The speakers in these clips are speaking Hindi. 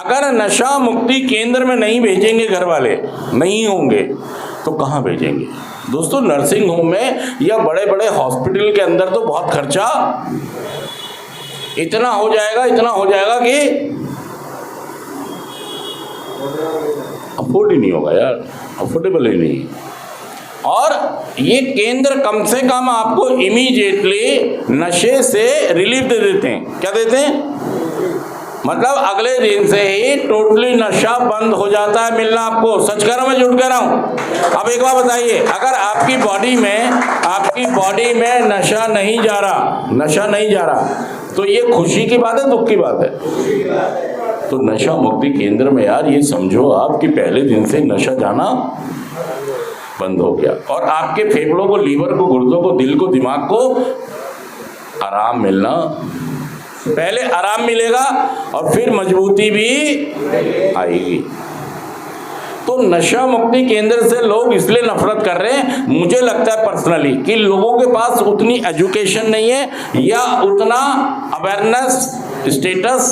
अगर नशा मुक्ति केंद्र में नहीं भेजेंगे घर वाले, नहीं होंगे, तो कहाँ भेजेंगे दोस्तों? नर्सिंग होम में या बड़े बड़े हॉस्पिटल के अंदर तो बहुत खर्चा इतना हो जाएगा कि अफोर्ड ही नहीं होगा यार, अफोर्डेबल ही नहीं। और ये केंद्र कम से कम आपको इमीडिएटली नशे से रिलीफ दे देते हैं। क्या देते हैं? मतलब अगले दिन से ही टोटली नशा बंद हो जाता है मिलना आपको। सच कह रहा हूं मैं, झूठ कह रहा हूं? अब एक बात बताइए, अगर आपकी बॉडी में नशा नहीं जा रहा, तो ये खुशी की बात है, दुख की बात है? तो नशा मुक्ति केंद्र में यार ये समझो आप कि पहले दिन से नशा जाना बंद हो गया और आपके फेफड़ों को, लीवर को, गुर्दों को, दिल को, दिमाग को आराम मिलना, पहले आराम मिलेगा और फिर मजबूती भी आएगी। तो नशा मुक्ति केंद्र से लोग इसलिए नफरत कर रहे हैं, मुझे लगता है पर्सनली, कि लोगों के पास उतनी एजुकेशन नहीं है या उतना अवेयरनेस स्टेटस।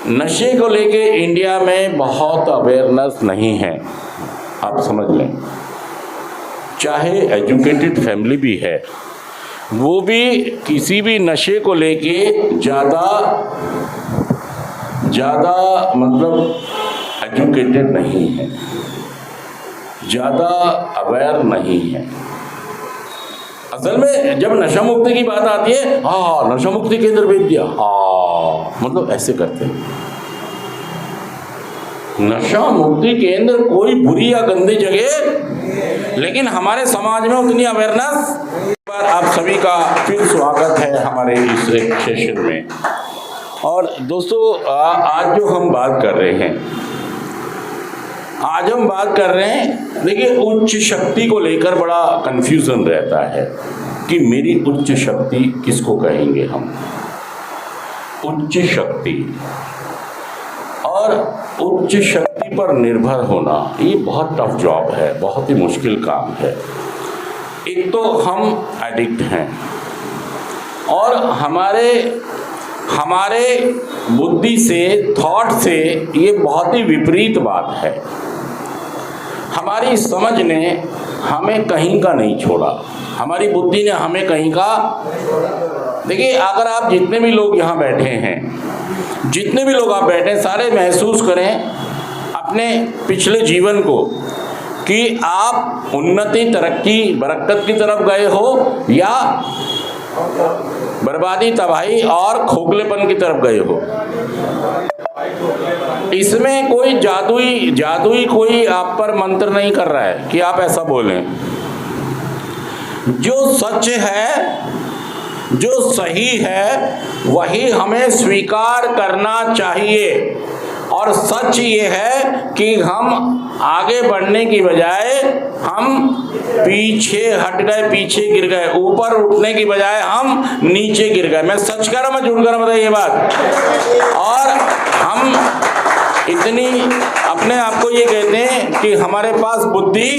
नशे को लेके इंडिया में बहुत अवेयरनेस नहीं है, आप समझ लें। चाहे एजुकेटेड फैमिली भी है, वो भी किसी भी नशे को लेके ज़्यादा मतलब एजुकेटेड नहीं है, ज़्यादा अवेयर नहीं है। असल में जब नशा मुक्ति की बात आती है, हाँ नशा मुक्ति केंद्र भेज दिया, हाँ मतलब ऐसे करते हैं। नशा मुक्ति केंद्र कोई बुरी या गंदी जगह, लेकिन हमारे समाज में उतनी अवेयरनेस। आप सभी का फिर स्वागत है हमारे इस सेशन में। और दोस्तों आज जो हम बात कर रहे हैं, देखिए उच्च शक्ति को लेकर बड़ा कंफ्यूजन रहता है कि मेरी उच्च शक्ति किसको कहेंगे हम। उच्च शक्ति और उच्च शक्ति पर निर्भर होना ये बहुत टफ जॉब है, बहुत ही मुश्किल काम है। एक तो हम एडिक्ट हैं और हमारे बुद्धि से, थॉट से ये बहुत ही विपरीत बात है। हमारी समझ ने हमें कहीं का नहीं छोड़ा, हमारी बुद्धि ने हमें कहीं का। देखिए अगर आप जितने भी लोग यहाँ बैठे हैं, जितने भी लोग आप बैठे, सारे महसूस करें अपने पिछले जीवन को कि आप उन्नति, तरक्की, बरकत की तरफ गए हो या बर्बादी, तबाही और खोखलेपन की तरफ गए हो। इसमें कोई जादुई कोई आप पर मंत्र नहीं कर रहा है कि आप ऐसा बोलें। जो सच है, जो सही है, वही हमें स्वीकार करना चाहिए। और सच ये है कि हम आगे बढ़ने की बजाय हम पीछे हट गए, पीछे गिर गए, ऊपर उठने की बजाय हम नीचे गिर गए। मैं सच कह रहा हूं, मैं झूठ कह रहा हूं, बताइए ये बात। और हम इतनी अपने आप को ये कहते हैं कि हमारे पास बुद्धि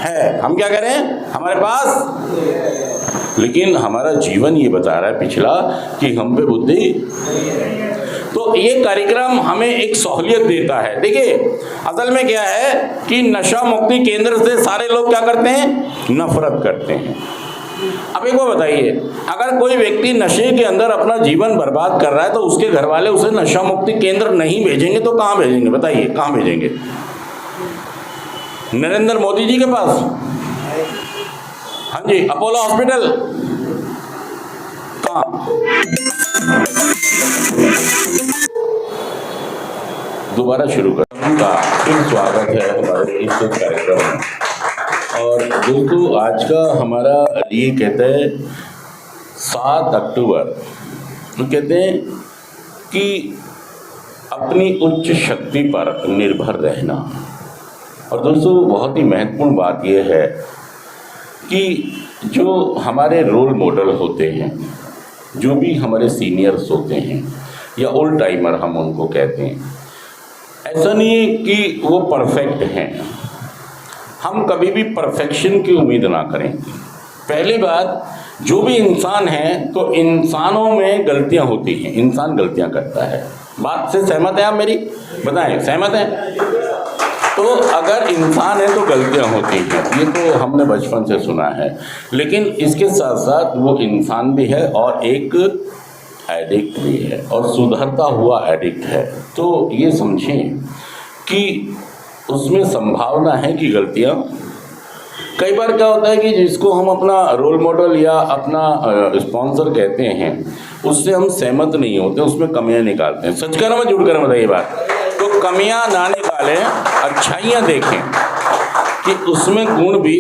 है। हम क्या कह रहे हैं? हमारे पास, लेकिन हमारा जीवन ये बता रहा है पिछला कि हम पे बुद्धि। तो ये कार्यक्रम हमें एक सहूलियत देता है। देखिए असल में क्या है कि नशा मुक्ति केंद्र से सारे लोग क्या करते हैं? नफरत करते हैं। अब एक बात बताइए, अगर कोई व्यक्ति नशे के अंदर अपना जीवन बर्बाद कर रहा है तो उसके घर वाले उसे नशा मुक्ति केंद्र नहीं भेजेंगे तो कहाँ भेजेंगे? बताइए कहाँ भेजेंगे? नरेंद्र मोदी जी के पास? हाँ जी, अपोलो हॉस्पिटल? कहाँ? दोबारा शुरू करूँगा। फिर स्वागत है हमारे इस कार्यक्रम में। और दोस्तों आज का हमारा ये कहते हैं 7 अक्टूबर, तो कहते हैं कि अपनी उच्च शक्ति पर निर्भर रहना। और दोस्तों बहुत ही महत्वपूर्ण बात यह है कि जो हमारे रोल मॉडल होते हैं, जो भी हमारे सीनियर्स होते हैं या ओल्ड टाइमर हम उनको कहते हैं, ऐसा नहीं है कि वो परफेक्ट हैं। हम कभी भी परफेक्शन की उम्मीद ना करें। पहली बात जो भी इंसान है तो इंसानों में गलतियां होती हैं, इंसान गलतियां करता है। बात से सहमत हैं आप मेरी? बताएं, सहमत हैं? तो अगर इंसान है तो गलतियां होती हैं, ये तो हमने बचपन से सुना है। लेकिन इसके साथ साथ वो इंसान भी है और एक एडिक्ट भी है, और सुधरता हुआ एडिक्ट है। तो ये समझें कि उसमें संभावना है कि गलतियां, कई बार क्या होता है कि जिसको हम अपना रोल मॉडल या अपना स्पॉन्सर कहते हैं उससे हम सहमत नहीं होते, उसमें कमियां निकालते हैं। सच कह रहा मैं, झूठ कह रहा बताइए बात? तो कमियां ना निकालें, अच्छाइयां देखें कि उसमें गुण भी